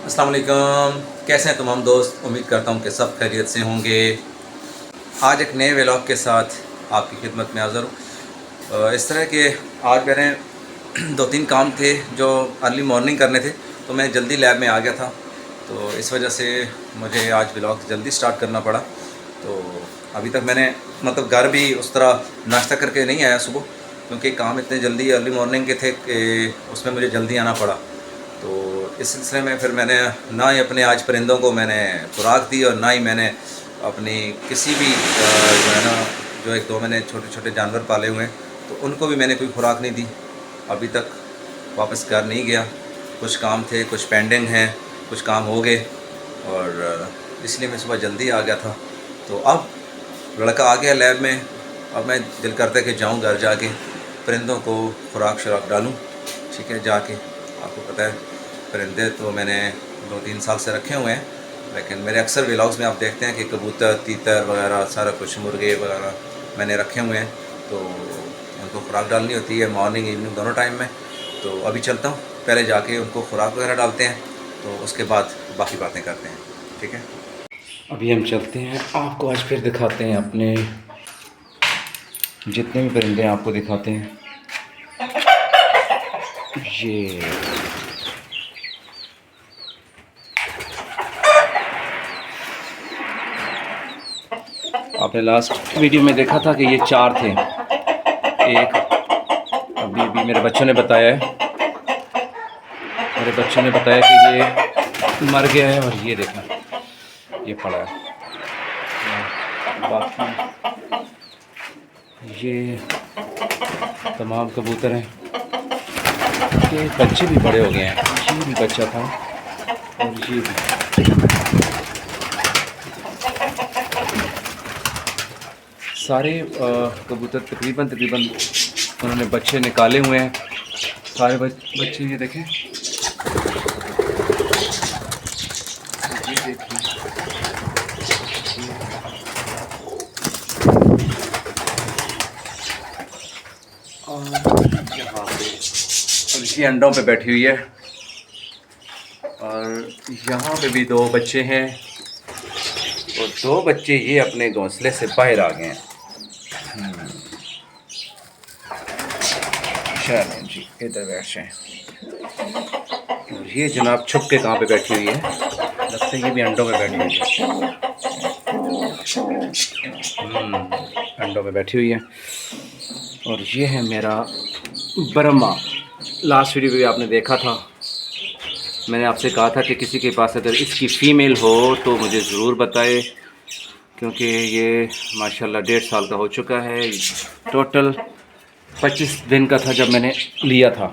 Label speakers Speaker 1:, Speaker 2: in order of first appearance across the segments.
Speaker 1: अस्सलाम वालेकुम। कैसे हैं तमाम दोस्त? उम्मीद करता हूँ कि सब खैरियत से होंगे। आज एक नए व्लॉग के साथ आपकी खिदमत में हाज़िर हूँ। इस तरह के आज मेरे दो तीन काम थे जो अर्ली मॉर्निंग करने थे, तो मैं जल्दी लैब में आ गया था, तो इस वजह से मुझे आज व्लॉग जल्दी स्टार्ट करना पड़ा। तो अभी तक मैंने मतलब घर भी उस तरह नाश्ता करके नहीं आया सुबह, क्योंकि काम इतने जल्दी अर्ली मॉर्निंग के थे कि उसमें मुझे जल्दी आना पड़ा। तो इस सिलसिले में फिर मैंने ना ही अपने आज परिंदों को मैंने खुराक दी और ना ही मैंने अपनी किसी भी जो है ना, जो एक दो मैंने छोटे छोटे जानवर पाले हुए हैं, तो उनको भी मैंने कोई खुराक नहीं दी। अभी तक वापस घर नहीं गया। कुछ काम थे, कुछ पेंडिंग हैं, कुछ काम हो गए, और इसलिए मैं सुबह जल्दी आ गया था। तो अब लड़का आ गया लैब में। अब मैं दिल करता है कि जाऊँ घर जाके परिंदों को खुराक शुराक डालूँ। ठीक है, जाके आपको पता है परिंदे तो मैंने 2-3 साल से रखे हुए हैं, लेकिन मेरे अक्सर व्लॉग्स में आप देखते हैं कि कबूतर, तीतर वगैरह सारा कुछ, मुर्गे वगैरह मैंने रखे हुए हैं। तो उनको खुराक डालनी होती है मॉर्निंग इवनिंग दोनों टाइम में। तो अभी चलता हूँ, पहले जाके उनको खुराक वगैरह डालते हैं, तो उसके बाद बाकी बातें करते हैं। ठीक है, अभी हम चलते हैं, आपको आज फिर दिखाते हैं अपने जितने भी परिंदे हैं, आपको दिखाते हैं। ये आपने लास्ट वीडियो में देखा था कि ये 4 थे। एक अभी अभी मेरे बच्चों ने बताया है, मेरे बच्चों ने बताया कि ये मर गया है, और ये देखा, ये पड़ा है। बाकी ये तमाम कबूतर हैं, के बच्चे भी बड़े हो गए हैं। ये भी बच्चा था, और ये भी सारे कबूतर तकरीबन उन्होंने बच्चे निकाले हुए हैं। सारे बच्चे ये देखें, ये देखिए, और यहाँ पे, और ये अंडों पे बैठी हुई है, और यहाँ पे भी 2 बच्चे हैं, और 2 बच्चे ये अपने घोंसले से बाहर आ गए हैं। चलें जी, इधर बैठ जाएँ। और ये जनाब छुप के कहाँ पे बैठी हुई है, लगता है ये भी अंडों में बैठी हुई है। अंडों में बैठी हुई है। और ये है मेरा ब्रह्मा। लास्ट वीडियो भी आपने देखा था, मैंने आपसे कहा था कि किसी के पास अगर इसकी फ़ीमेल हो तो मुझे ज़रूर बताए, क्योंकि ये माशाल्लाह 1.5 साल का हो चुका है। टोटल 25 दिन का था जब मैंने लिया था।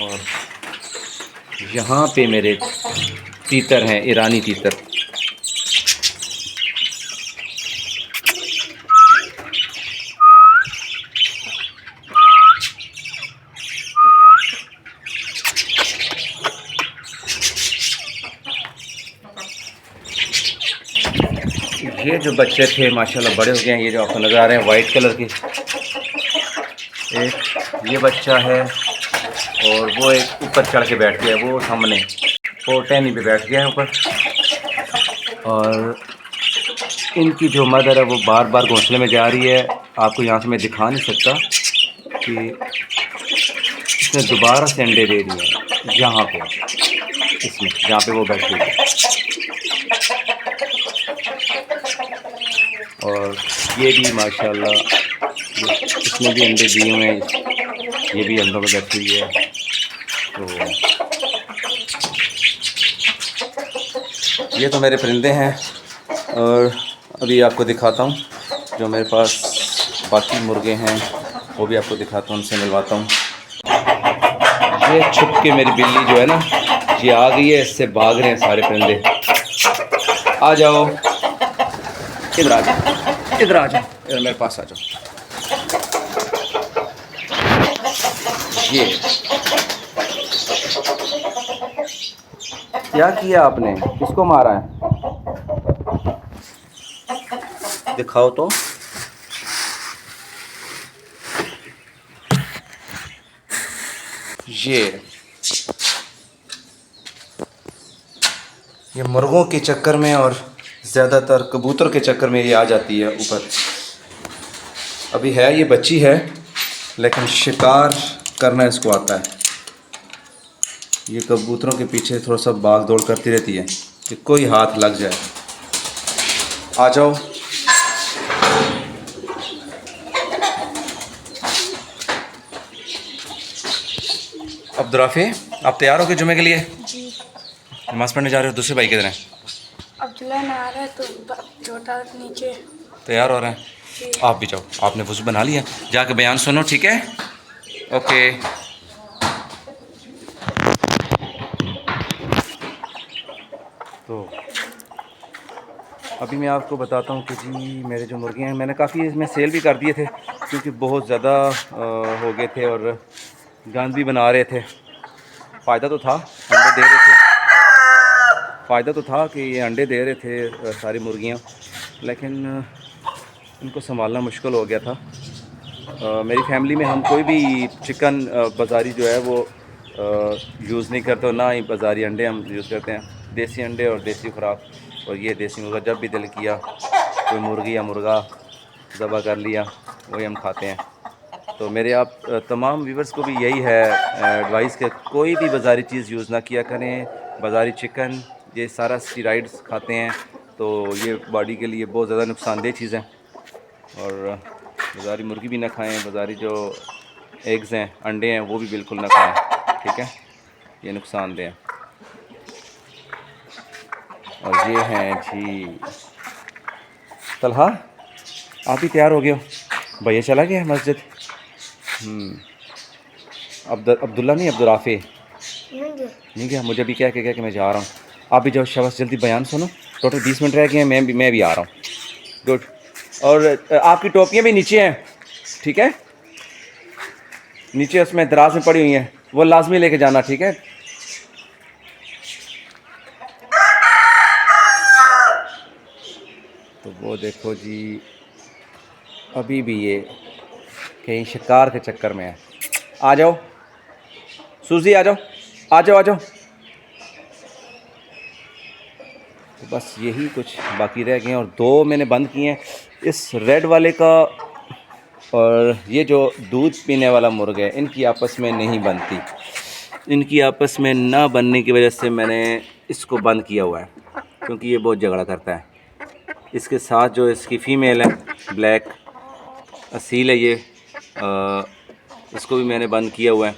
Speaker 1: और यहाँ पे मेरे तीतर हैं, ईरानी तीतर। ये जो बच्चे थे माशाल्लाह बड़े हो गए हैं। ये जो आपको नज़र आ रहे हैं वाइट कलर के, एक ये बच्चा है, और वो एक ऊपर चढ़ के बैठ गया है, वो सामने वो टहनी पे बैठ गया है ऊपर। और इनकी जो मदर है वो बार बार घोंसले में जा रही है। आपको यहाँ से मैं दिखा नहीं सकता कि इसने दोबारा से अंडे दे दिए हैं यहाँ पे, इसमें जहाँ पे वो बैठी हुई है। और ये भी माशाल्लाह, इसने भी अंडे दिए हुए हैं, ये भी अंडों में बैठी हुई है। तो ये तो मेरे परिंदे हैं, और अभी आपको दिखाता हूँ जो मेरे पास बाकी मुर्गे हैं, वो भी आपको दिखाता हूँ, उनसे मिलवाता हूँ। ये छुप के मेरी बिल्ली जो है ना, ये आ गई है, इससे भाग रहे हैं सारे परिंदे। आ जाओ, इधर आ जाओ, इधर आ जाओ, इधर मेरे पास आ जाओ। ये क्या किया आपने? किसको मारा है? दिखाओ तो। ये ये मुर्गों के चक्कर में और ज़्यादातर कबूतर के चक्कर में ये आ जाती है ऊपर। अभी है ये बच्ची है, लेकिन शिकार करना इसको आता है। ये कबूतरों के पीछे थोड़ा सा भाग दौड़ करती रहती है कि कोई हाथ लग जाए। आ जाओ। अब्दुल आप तैयार हो गए जुमे के लिए?
Speaker 2: जी।
Speaker 1: नमाज़ पढ़ने जा रहे हो? दूसरे भाई किधर हैं?
Speaker 2: अब्दुल्ला नहा रहा है तो छोटा नीचे।
Speaker 1: तैयार हो रहे हैं?
Speaker 2: जी।
Speaker 1: आप भी जाओ, आपने वज़ू बना लिया, जाके बयान सुनो, ठीक है? ओके। तो अभी मैं आपको बताता हूँ कि जी मेरे जो मुर्गियाँ हैं मैंने काफ़ी इसमें सेल भी कर दिए थे, क्योंकि बहुत ज़्यादा हो गए थे और गंद भी बना रहे थे। फ़ायदा तो था, अंडे दे रहे थे, फ़ायदा तो था कि ये अंडे दे रहे थे सारी मुर्गियाँ, लेकिन इनको संभालना मुश्किल हो गया था। मेरी फैमिली में हम कोई भी चिकन बाज़ारी जो है वो यूज़ नहीं करते, ना ही बाज़ारी अंडे हम यूज़ करते हैं। देसी अंडे और देसी खुराक, और ये देसी मुर्गा जब भी दिल किया कोई मुर्गी या मुर्गा ज़बह कर लिया वही हम खाते हैं। तो मेरे आप तमाम व्यूवर्स को भी यही है एडवाइस कि कोई भी बाज़ारी चीज़ यूज़ ना किया करें। बाज़ारी चिकन ये सारा स्टीराइड्स खाते हैं, तो ये बॉडी के लिए बहुत ज़्यादा नुकसानदेह चीज़ है। और बाज़ारी मुर्गी भी ना खाएं, बाज़ारी जो एग्ज़ हैं, अंडे हैं, वो भी बिल्कुल ना खाएं, ठीक है? ये नुकसानदेह हैं। और ये हैं जी तलहा, आप भी तैयार हो गए हो? भैया चला गया है मस्जिद। अब्दुल्ला नहीं, अब्दुल नहीं गया। मुझे भी क्या कह गया कि मैं जा रहा हूँ। आप भी जाओ, शाबाश, जल्दी बयान सुनो। टोटल 20 मिनट रह गए हैं, मैं भी आ रहा हूँ। गुड। और आपकी टोपियाँ भी नीचे हैं, ठीक है? नीचे उसमें दराज में पड़ी हुई हैं, वो लाजमी लेके जाना, ठीक है? तो वो देखो जी, अभी भी ये कहीं शिकार के चक्कर में है। आ जाओ सूजी, आ जाओ, आ जाओ, आ जाओ। तो बस यही कुछ बाकी रह गए हैं, और 2 मैंने बंद किए हैं, इस रेड वाले का और ये जो दूध पीने वाला मुर्गा है, इनकी आपस में नहीं बनती। इनकी आपस में ना बनने की वजह से मैंने इसको बंद किया हुआ है, क्योंकि ये बहुत झगड़ा करता है। इसके साथ जो इसकी फ़ीमेल है, ब्लैक असील है ये, इसको भी मैंने बंद किया हुआ है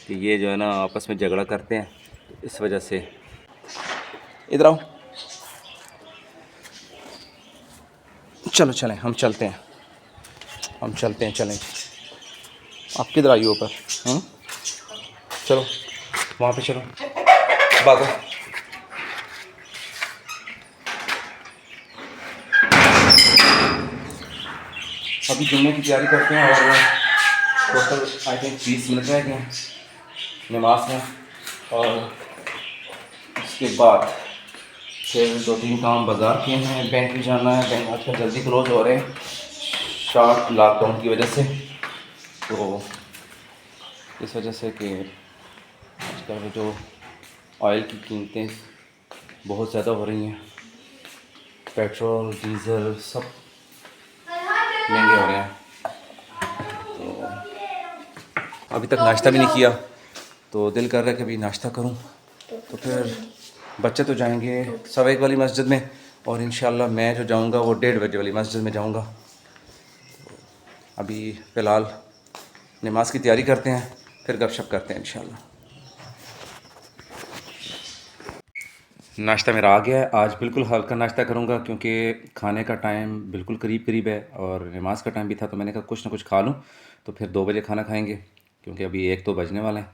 Speaker 1: कि ये जो है ना आपस में झगड़ा करते हैं, तो इस वजह से। इधर आओ, चलो चलें, हम चलते हैं, हम चलते हैं, चलें। आप किधर आइए ऊपर? चलो वहाँ पे चलो, भागो। अभी जुम्मे की तैयारी करते हैं और टोटल आई थिंक 20 मिनट रह गए हैं नमाज में, और उसके बाद फिर 2-3 काम बाज़ार के हैं, बैंक भी जाना है। बैंक आजकल जल्दी क्लोज हो रहे हैं शॉर्ट लॉकडाउन की वजह से, तो इस वजह से कि आजकल जो ऑयल की कीमतें बहुत ज़्यादा हो रही हैं, पेट्रोल डीज़ल सब महंगे हो रहे हैं। तो अभी तक नाश्ता भी नहीं किया, तो दिल कर रहा है कि अभी नाश्ता करूं। तो फिर बच्चे तो जाएंगे 1:15 वाली मस्जिद में, और इंशाल्लाह मैं जो जाऊंगा वो 1:30 बजे वाली मस्जिद में जाऊंगा। अभी फ़िलहाल नमाज की तैयारी करते हैं, फिर गपशप करते हैं इंशाल्लाह। नाश्ता मेरा आ गया है। आज बिल्कुल हल्का नाश्ता करूंगा, क्योंकि खाने का टाइम बिल्कुल करीब करीब है और नमाज का टाइम भी था, तो मैंने कहा कुछ ना कुछ खा लूं। तो फिर 2 बजे खाना खाएंगे, क्योंकि अभी 1-2 बजने वाले हैं।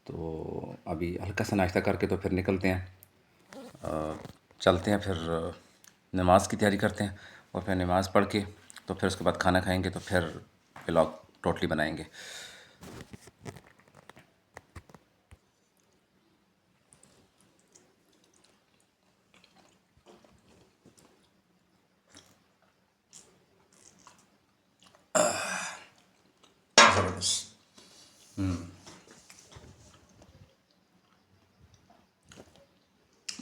Speaker 1: तो अभी हल्का सा नाश्ता करके तो फिर निकलते हैं, चलते हैं, फिर नमाज की तैयारी करते हैं, और फिर नमाज़ पढ़ के तो फिर उसके बाद खाना खाएंगे, तो फिर व्लॉग टोटली बनाएंगे। ज़बरदस्त।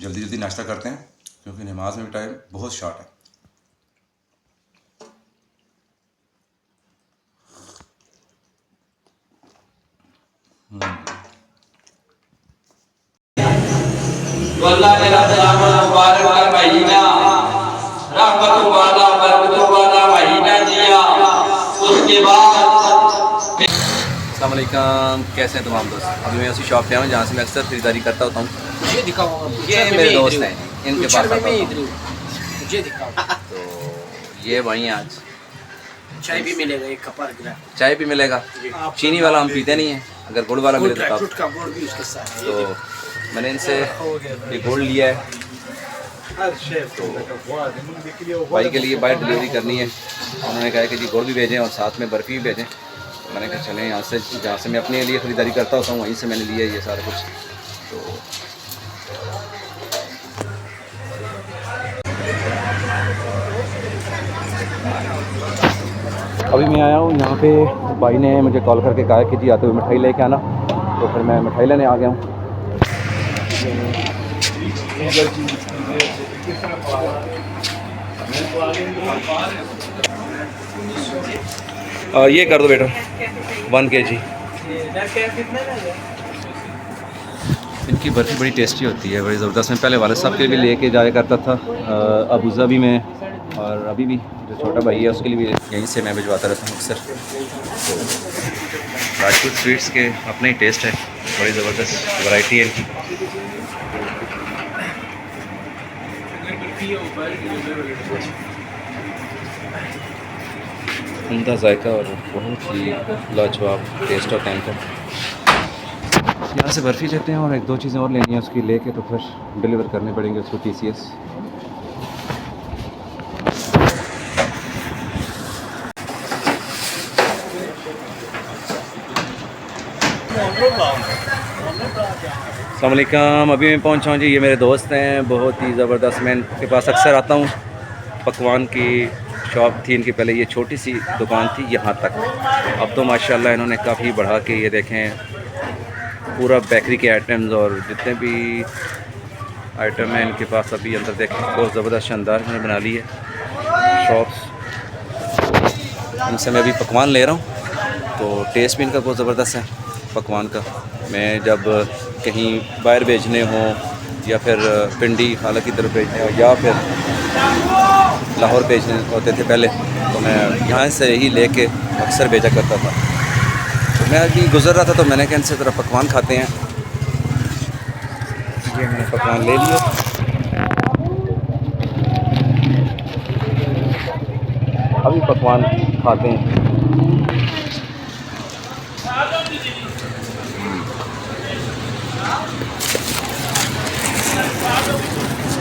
Speaker 1: जल्दी जल्दी नाश्ता करते हैं क्योंकि नमाज में भी टाइम बहुत शॉर्ट है।
Speaker 3: तो अल्लाह ने रमज़ान मुबारक का महीना रहमत वाला बरकत वाला महीना दिया। उसके बाद
Speaker 1: अस्सलाम वालेकुम, कैसे हैं तमाम दोस्त। अभी मैं उसी शॉप पे हूँ जहाँ से मैं अक्सर ख़रीदारी करता होता हूँ।
Speaker 4: मुझे दिखाओ,
Speaker 1: ये मेरे दोस्त हैं, इनके पास आता हूँ।
Speaker 4: मुझे दिखाओ।
Speaker 1: तो ये वहीं आज
Speaker 4: चाय भी मिलेगा, एक कप और गिलास।
Speaker 1: चाय भी मिलेगा। चीनी वाला हम पीते नहीं हैं, अगर गुड़ वाला मिले तो
Speaker 4: फ्रूट का गुड़ भी उसके साथ है।
Speaker 1: तो मैंने इनसे ये गुड़ लिया है, तो भाई के लिए बाहर डिलीवरी करनी है। उन्होंने कहा कि जी गुड़ भी भेजें और साथ में बर्फ़ी भी भेजें। तो मैंने कहा चलें, यहाँ से जहाँ से मैं अपने लिए ख़रीदारी करता होता हूँ वहीं से मैंने लिया ये सारा कुछ। तो अभी मैं आया हूँ यहाँ पे, भाई ने मुझे कॉल करके कहा कि जी आते हुए मिठाई लेके आना, तो फिर मैं मिठाई लेने आ गया हूँ। ये कर दो बेटा 1 kg। इनकी बर्फ़ी बड़ी टेस्टी होती है, बड़ी ज़बरदस्त। मैं पहले वाले साहब के लिए भी लेके जाया करता था अबू धाबी में, और अभी भी जो छोटा भाई है उसके लिए भी यहीं से मैं भिजवाता रहता हूँ अक्सर। तो राजपूत स्वीट्स के अपने ही टेस्ट है, बड़ी ज़बरदस्त वैरायटी है इनकी। उम्दा जायका और बहुत ही लाजवाब टेस्ट होता है इनका। यहाँ से बर्फ़ी लेते हैं और 1-2 चीज़ें और लेनी है उसकी लेके, तो फिर डिलीवर करने पड़ेंगे उसको TCS। अस्सलाम वालेकुम, अभी मैं पहुँचा हूँ जी। ये मेरे दोस्त हैं, बहुत ही ज़बरदस्त। मैं इनके पास अक्सर आता हूँ। पकवान की शॉप थी इनकी पहले, ये छोटी सी दुकान थी यहाँ तक। अब तो माशाल्लाह इन्होंने काफ़ी बढ़ा के, ये देखें पूरा बेकरी के आइटम्स और जितने भी आइटम हैं इनके पास अभी अंदर देखें, बहुत ज़बरदस्त शानदार इन्होंने बना ली है शॉप्स। इनसे मैं अभी पकवान ले रहा हूँ, तो टेस्ट भी इनका बहुत ज़बरदस्त है पकवान का। मैं जब कहीं बाहर भेजने हों या फिर पिंडी खाला की तरफ भेजने हो या फिर लाहौर भेजने होते थे पहले, तो मैं यहाँ से ही लेके अक्सर भेजा करता था। तो मैं अभी गुज़र रहा था तो मैंने कहा इनसे ज़रा पकवान खाते हैं। ये मैंने पकवान ले लिए। अभी पकवान खाते हैं।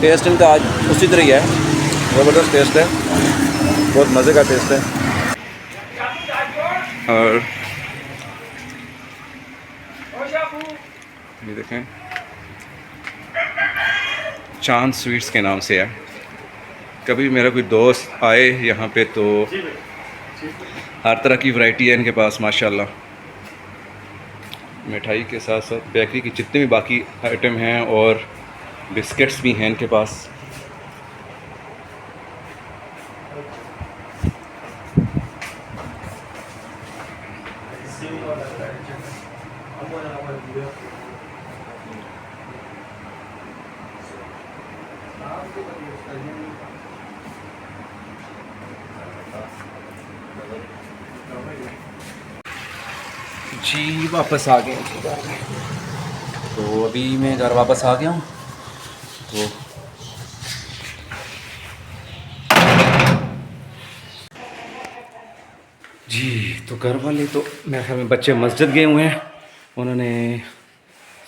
Speaker 1: टेस्ट इनका आज उसी तरह ही है, ज़बरदस्त टेस्ट है, बहुत मज़े का टेस्ट है। और ये देखें, चांद स्वीट्स के नाम से है। कभी मेरा कोई दोस्त आए यहाँ पे तो हर तरह की वैरायटी है इनके पास माशाल्लाह। मिठाई के साथ साथ बेकरी की जितने भी बाकी आइटम हैं और बिस्किट्स भी हैं इनके पास। जी वापस आ गए घर में। तो अभी मैं घर वापस आ गया हूँ। तो जी तो घर वाले तो मेरे ख्याल में बच्चे मस्जिद गए हुए हैं, उन्होंने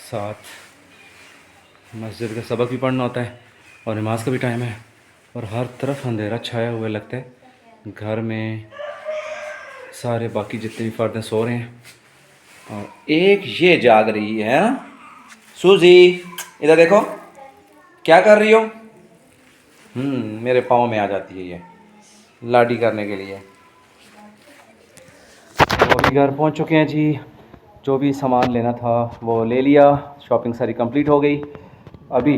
Speaker 1: साथ मस्जिद का सबक भी पढ़ना होता है और नमाज का भी टाइम है और हर तरफ अंधेरा छाया हुआ लगता है। घर में सारे बाकी जितने भी फ़र्द हैं सो रहे हैं और एक ये जाग रही है ना। सूजी इधर देखो, क्या कर रही हो? मेरे पाँव में आ जाती है ये लाडी करने के लिए। तो अभी घर पहुंच चुके हैं जी, जो भी सामान लेना था वो ले लिया, शॉपिंग सारी कंप्लीट हो गई। अभी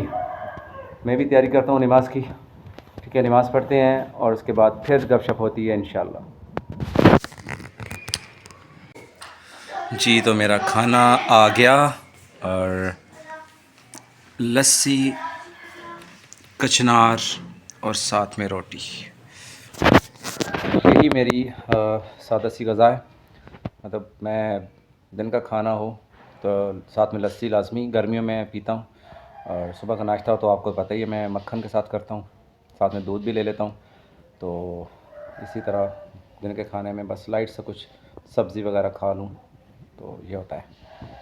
Speaker 1: मैं भी तैयारी करता हूँ नमाज़ की। ठीक है, नमाज़ पढ़ते हैं और उसके बाद फिर गपशप होती है इंशाल्लाह। जी तो मेरा खाना आ गया और लस्सी, कचनार और साथ में रोटी। यही मेरी सादा सी ग़ज़ा है। मतलब मैं दिन का खाना हो तो साथ में लस्सी लाज़मी गर्मियों में पीता हूँ, और सुबह का नाश्ता हो तो आपको पता ही है मैं मक्खन के साथ करता हूँ, साथ में दूध भी ले लेता हूँ। तो इसी तरह दिन के खाने में बस लाइट सा कुछ सब्ज़ी वगैरह खा लूँ तो ये होता है।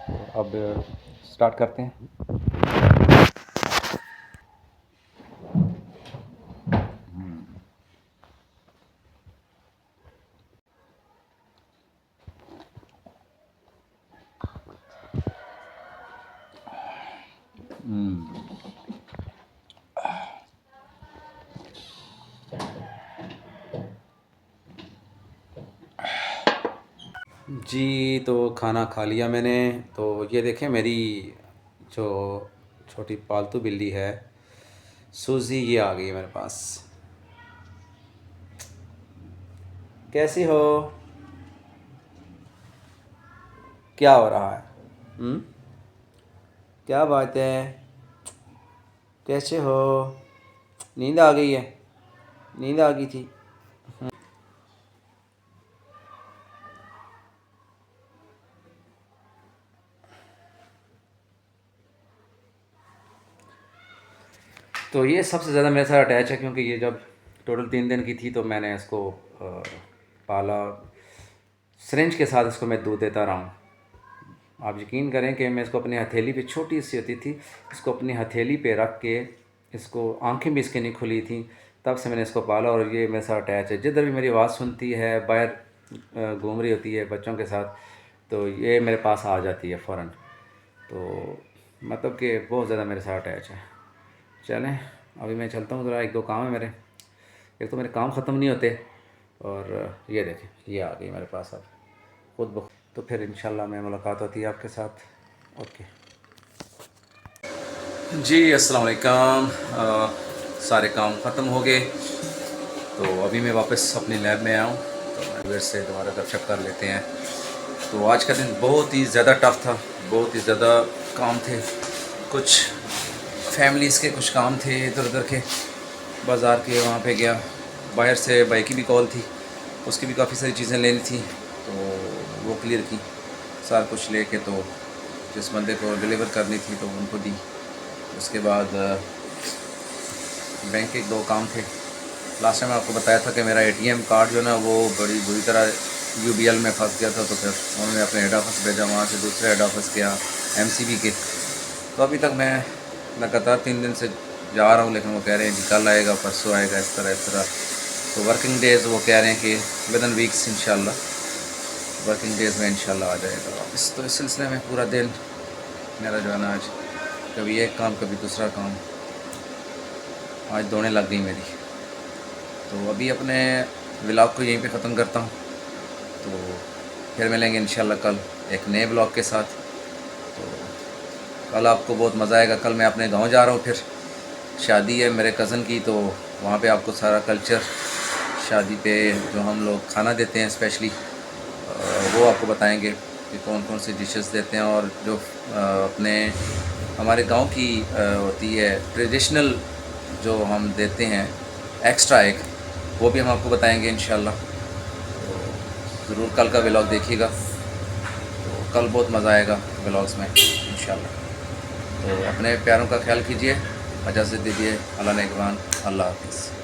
Speaker 1: तो अब स्टार्ट करते हैं। जी तो खाना खा लिया मैंने। तो ये देखें मेरी जो छोटी पालतू बिल्ली है सूजी, ये आ गई है मेरे पास। कैसी हो? क्या हो रहा है? क्या बात है? कैसे हो? नींद आ गई है? नींद आ गई थी? तो ये सबसे ज़्यादा मेरे साथ अटैच है, क्योंकि ये जब टोटल 3 दिन की थी तो मैंने इसको पाला। सिरिंज के साथ इसको मैं दूध देता रहा हूँ। आप यकीन करें कि मैं इसको अपनी हथेली पे, छोटी सी होती थी, इसको अपनी हथेली पे रख के, इसको आंखें भी इसकी नहीं खुली थी, तब से मैंने इसको पाला और ये मेरे साथ अटैच है। जिधर भी मेरी आवाज़ सुनती है, बाहर घूम रही होती है बच्चों के साथ, तो ये मेरे पास आ जाती है फ़ौरन। तो मतलब कि बहुत ज़्यादा मेरे साथ अटैच है। चलें अभी मैं चलता हूँ, ज़रा 1-2 काम है मेरे। एक तो मेरे काम ख़त्म नहीं होते, और ये देखें ये आ गई मेरे पास अब खुद ब। तो फिर इंशाल्लाह मैं मुलाकात होती है आपके साथ। ओके जी, अस्सलाम वालेकुम। सारे काम ख़त्म हो गए तो अभी मैं वापस अपनी लैब में आया हूँ, तो मैं फिर से दोबारा गपशप कर लेते हैं। तो आज का दिन बहुत ही ज़्यादा टफ़ था, बहुत ही ज़्यादा काम थे, कुछ फैमिलीज़ के कुछ काम थे इधर उधर के, बाज़ार के, वहाँ पे गया। बाहर से भाई की भी कॉल थी, उसकी भी काफ़ी सारी चीज़ें लेनी थी तो वो क्लियर की, सारा कुछ लेके तो जिस बंदे को डिलीवर करनी थी तो उनको दी। उसके बाद बैंक के 1-2 काम थे। लास्ट टाइम आपको बताया था कि मेरा ATM कार्ड जो है ना वो बड़ी बुरी तरह UBL में फंस गया था, तो फिर उन्होंने अपने हेड ऑफिस भेजा, वहाँ से दूसरे हेड ऑफिस गया MCB के। तो अभी तक मैं लगातार 3 दिन से जा रहा हूँ, लेकिन वो कह रहे हैं कि कल आएगा, परसों आएगा, इस तरह। तो वर्किंग डेज़ वो कह रहे हैं कि विदिन वीक्स इंशाल्लाह, वर्किंग डेज़ में इंशाल्लाह आ जाएगा वापस। तो इस सिलसिले में पूरा दिन मेरा जो है ना आज कभी एक काम कभी दूसरा काम, आज दौड़ने लग गई मेरी। तो अभी अपने व्लॉग को यहीं पे ख़त्म करता हूँ, तो फिर मिलेंगे इंशाल्लाह कल एक नए ब्लॉग के साथ। तो कल आपको बहुत मज़ा आएगा। कल मैं अपने गांव जा रहा हूँ, फिर शादी है मेरे कज़न की, तो वहाँ पे आपको सारा कल्चर, शादी पे जो हम लोग खाना देते हैं स्पेशली, वो आपको बताएंगे कि कौन कौन सी डिशेस देते हैं, और जो अपने हमारे गांव की होती है ट्रेडिशनल जो हम देते हैं एक्स्ट्रा एक, वो भी हम आपको बताएंगे इंशाल्लाह। तो ज़रूर कल का व्लॉग देखिएगा, तो कल बहुत मज़ा आएगा व्लॉग्स में इंशाल्लाह। तो अपने प्यारों का ख्याल कीजिए, इजाज़त दीजिए, अल्लाह नेगबान, अल्लाह हाफ़िज़।